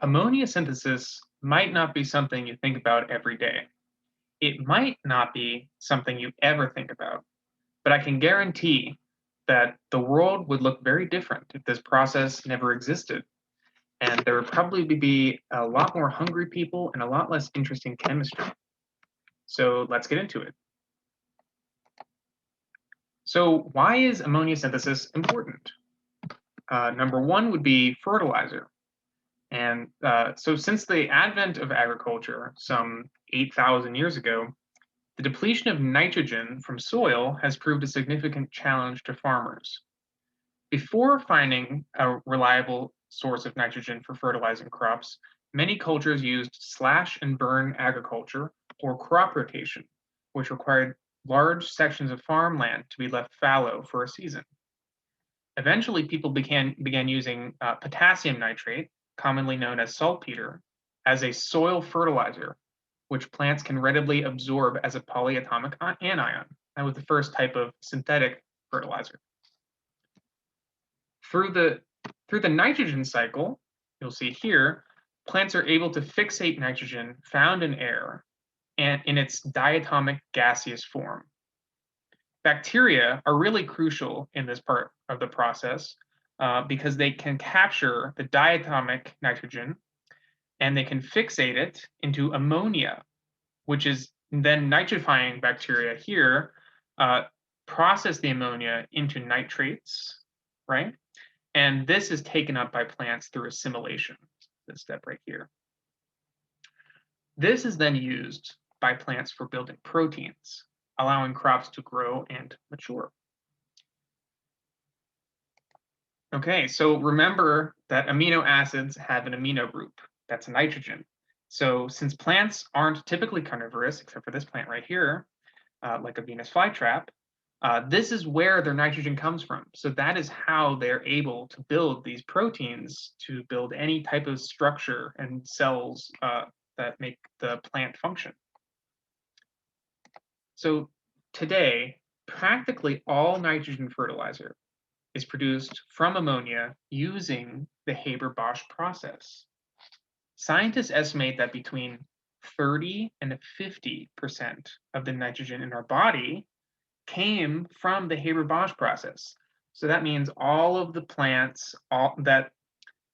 Ammonia synthesis might not be something you think about every day. It might not be something you ever think about, but I can guarantee that the world would look very different if this process never existed. And there would probably be a lot more hungry people and a lot less interesting chemistry. So let's get into it. So why is ammonia synthesis important? Number one would be fertilizer. And so since the advent of agriculture some 8,000 years ago, the depletion of nitrogen from soil has proved a significant challenge to farmers. Before finding a reliable source of nitrogen for fertilizing crops, many cultures used slash and burn agriculture or crop rotation, which required large sections of farmland to be left fallow for a season. Eventually, people began using potassium nitrate, commonly known as saltpeter, as a soil fertilizer, which plants can readily absorb as a polyatomic anion. That was the first type of synthetic fertilizer. Through the nitrogen cycle, you'll see here, plants are able to fixate nitrogen found in air and in its diatomic gaseous form. Bacteria are really crucial in this part of the process because they can capture the diatomic nitrogen and they can fixate it into ammonia, which is then nitrifying bacteria here, process the ammonia into nitrates, right? And this is taken up by plants through assimilation, this step right here. This is then used by plants for building proteins, allowing crops to grow and mature. Okay, so remember that amino acids have an amino group, that's nitrogen. So since plants aren't typically carnivorous, except for this plant right here, like a Venus flytrap, this is where their nitrogen comes from. So that is how they're able to build these proteins to build any type of structure and cells that make the plant function. So today, practically all nitrogen fertilizer is produced from ammonia using the Haber-Bosch process. Scientists estimate that between 30 and 50% of the nitrogen in our body came from the Haber-Bosch process. So that means all of the plants that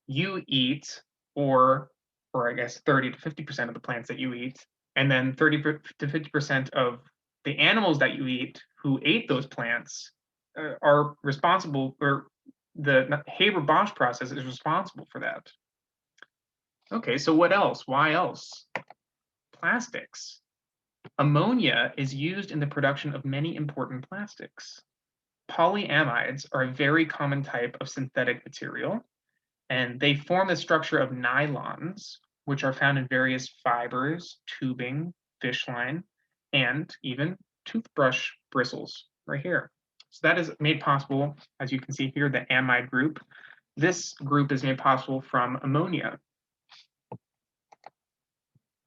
you eat, or I guess 30 to 50% of the plants that you eat, and then 30 to 50% of the animals that you eat who ate those plants are responsible, or the Haber-Bosch process is responsible for that. Okay, so what else? Why else? Plastics. Ammonia is used in the production of many important plastics. Polyamides are a very common type of synthetic material, and they form the structure of nylons, which are found in various fibers, tubing, fish line, and even toothbrush bristles right here. So that is made possible, as you can see here, the amide group. This group is made possible from ammonia.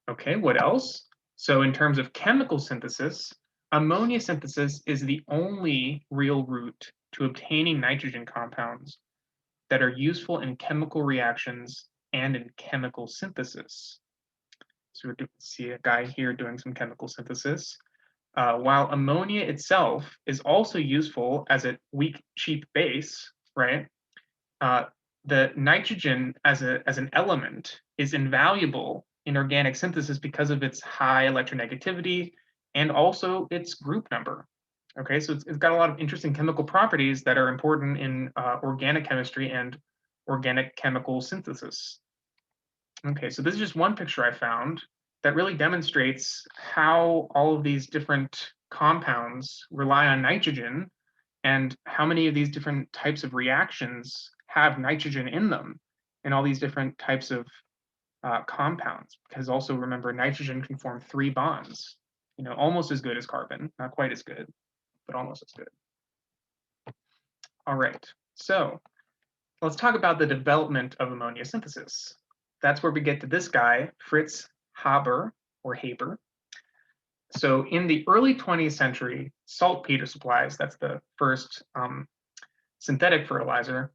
Okay, what else? So in terms of chemical synthesis, ammonia synthesis is the only real route to obtaining nitrogen compounds that are useful in chemical reactions and in chemical synthesis. So we see a guy here doing some chemical synthesis. While ammonia itself is also useful as a weak, cheap base, right? The nitrogen as an element is invaluable in organic synthesis because of its high electronegativity and also its group number. Okay, so it's got a lot of interesting chemical properties that are important in organic chemistry and organic chemical synthesis. Okay, so this is just one picture I found that really demonstrates how all of these different compounds rely on nitrogen and how many of these different types of reactions have nitrogen in them in all these different types of compounds. Because also remember, nitrogen can form 3 bonds, you know, almost as good as carbon, not quite as good, but almost as good. All right, so let's talk about the development of ammonia synthesis. That's where we get to this guy, Fritz Haber, or Haber. So in the early 20th century, saltpeter supplies, that's the first synthetic fertilizer,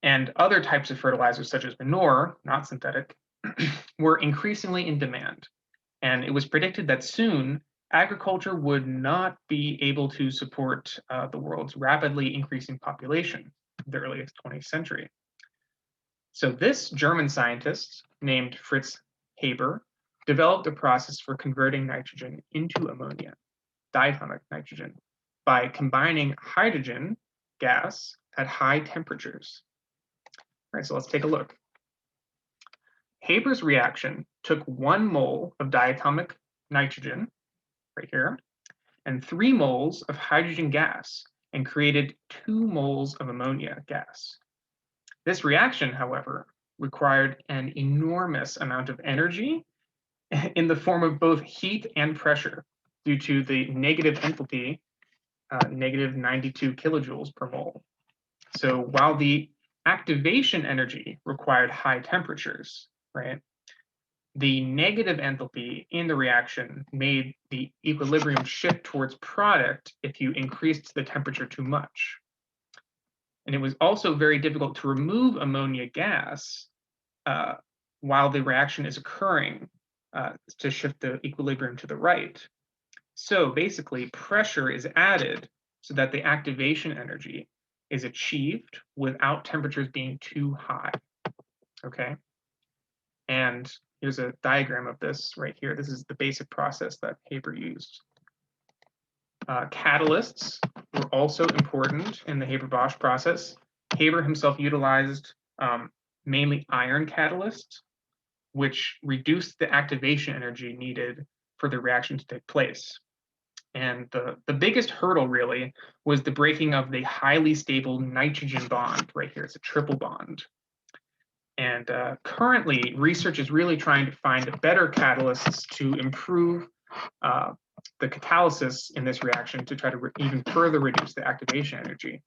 and other types of fertilizers such as manure, not synthetic, were increasingly in demand, and it was predicted that soon agriculture would not be able to support the world's rapidly increasing population in the earliest 20th century. So this German scientist named Fritz Haber developed a process for converting nitrogen into ammonia, diatomic nitrogen, by combining hydrogen gas at high temperatures. All right, so let's take a look. Haber's reaction took 1 mole of diatomic nitrogen, right here, and 3 moles of hydrogen gas, and created 2 moles of ammonia gas. This reaction, however, required an enormous amount of energy in the form of both heat and pressure due to the negative enthalpy, negative 92 kilojoules per mole. So while the activation energy required high temperatures, right, the negative enthalpy in the reaction made the equilibrium shift towards product if you increased the temperature too much. And it was also very difficult to remove ammonia gas while the reaction is occurring to shift the equilibrium to the right. So basically, pressure is added so that the activation energy is achieved without temperatures being too high. Okay. And here's a diagram of this right here. This is the basic process that Haber used. Catalysts were also important in the Haber-Bosch process. Haber himself utilized mainly iron catalysts, which reduced the activation energy needed for the reaction to take place. And the biggest hurdle really was the breaking of the highly stable nitrogen bond right here. It's a triple bond. And currently, research is really trying to find better catalysts to improve the catalysis in this reaction to try to even further reduce the activation energy,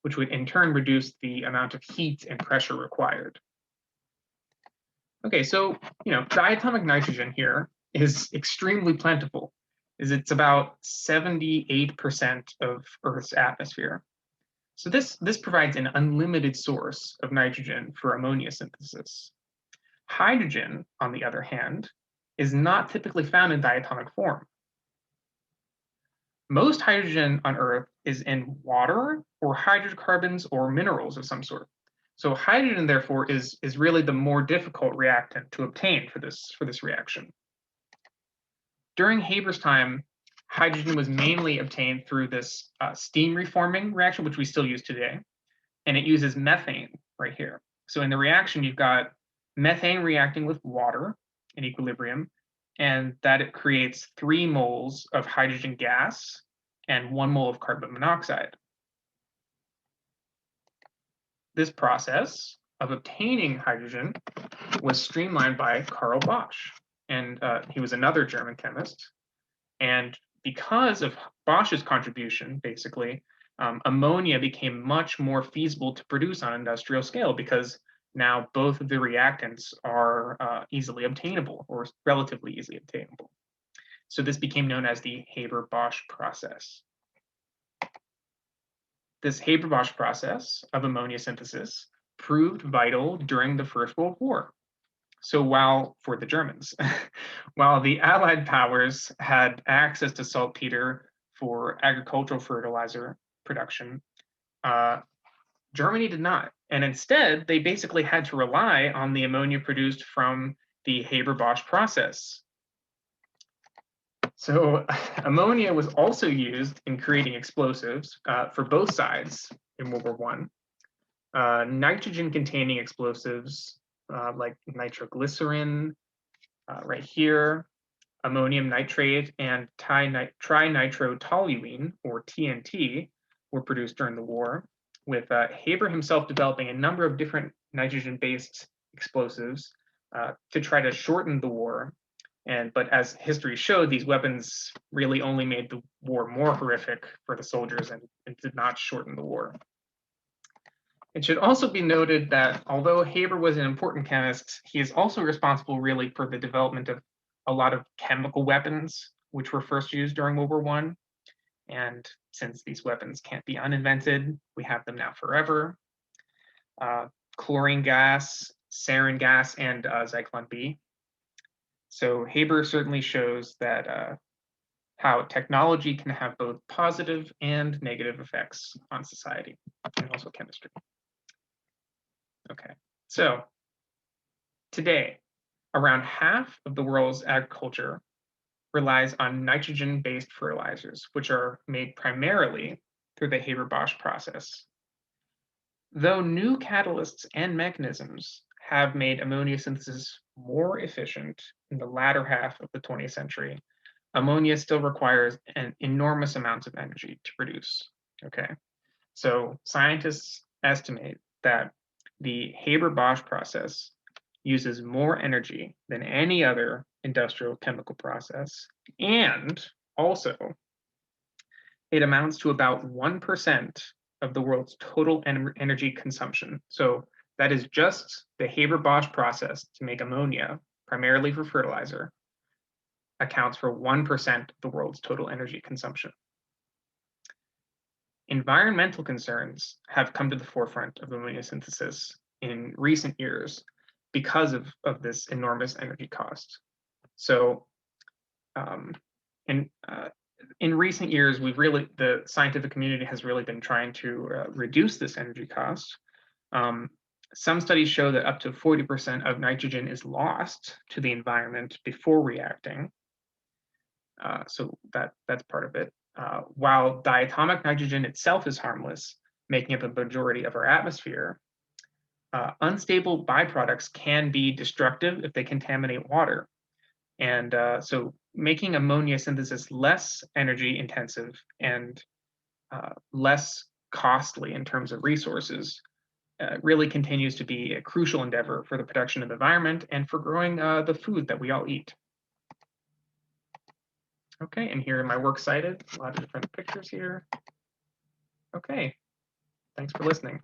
which would in turn reduce the amount of heat and pressure required. Okay, so diatomic nitrogen here is extremely plentiful. It's about 78% of Earth's atmosphere. So this provides an unlimited source of nitrogen for ammonia synthesis. Hydrogen, on the other hand, is not typically found in diatomic form. Most hydrogen on Earth is in water or hydrocarbons or minerals of some sort. So hydrogen, therefore, is really the more difficult reactant to obtain for this reaction. During Haber's time, hydrogen was mainly obtained through this steam reforming reaction, which we still use today, and it uses methane right here. So in the reaction, you've got methane reacting with water in equilibrium, and that it creates 3 moles of hydrogen gas and 1 mole of carbon monoxide. This process of obtaining hydrogen was streamlined by Carl Bosch, and he was another German chemist. And because of Bosch's contribution, basically, ammonia became much more feasible to produce on an industrial scale because now both of the reactants are easily obtainable or relatively easily obtainable. So this became known as the Haber-Bosch process. This Haber-Bosch process of ammonia synthesis proved vital during the First World War. So for the Germans, while the Allied powers had access to saltpeter for agricultural fertilizer production, Germany did not. And instead, they basically had to rely on the ammonia produced from the Haber-Bosch process. So ammonia was also used in creating explosives for both sides in World War I. Nitrogen-containing explosives like nitroglycerin right here, ammonium nitrate, and trinitrotoluene, or TNT, were produced during the war, with Haber himself developing a number of different nitrogen-based explosives to try to shorten the war. But as history showed, these weapons really only made the war more horrific for the soldiers and did not shorten the war. It should also be noted that although Haber was an important chemist, he is also responsible really for the development of a lot of chemical weapons, which were first used during World War I. And since these weapons can't be uninvented, we have them now forever. Chlorine gas sarin gas and Zyklon B. So Haber certainly shows that how technology can have both positive and negative effects on society and also chemistry. Okay, so today, around half of the world's agriculture relies on nitrogen-based fertilizers, which are made primarily through the Haber-Bosch process. Though new catalysts and mechanisms have made ammonia synthesis more efficient in the latter half of the 20th century, ammonia still requires an enormous amounts of energy to produce. Okay, so scientists estimate that the Haber-Bosch process uses more energy than any other industrial chemical process, and also it amounts to about 1% of the world's total energy consumption. So that is just the Haber-Bosch process to make ammonia, primarily for fertilizer, accounts for 1% of the world's total energy consumption. Environmental concerns have come to the forefront of ammonia synthesis in recent years because of this enormous energy cost. So in recent years, the scientific community has really been trying to reduce this energy cost. Some studies show that up to 40% of nitrogen is lost to the environment before reacting. So that's part of it. While diatomic nitrogen itself is harmless, making up a majority of our atmosphere, unstable byproducts can be destructive if they contaminate water. And so making ammonia synthesis less energy intensive and less costly in terms of resources really continues to be a crucial endeavor for the protection of the environment and for growing the food that we all eat. Okay, and here are my works cited, a lot of different pictures here. Okay, thanks for listening.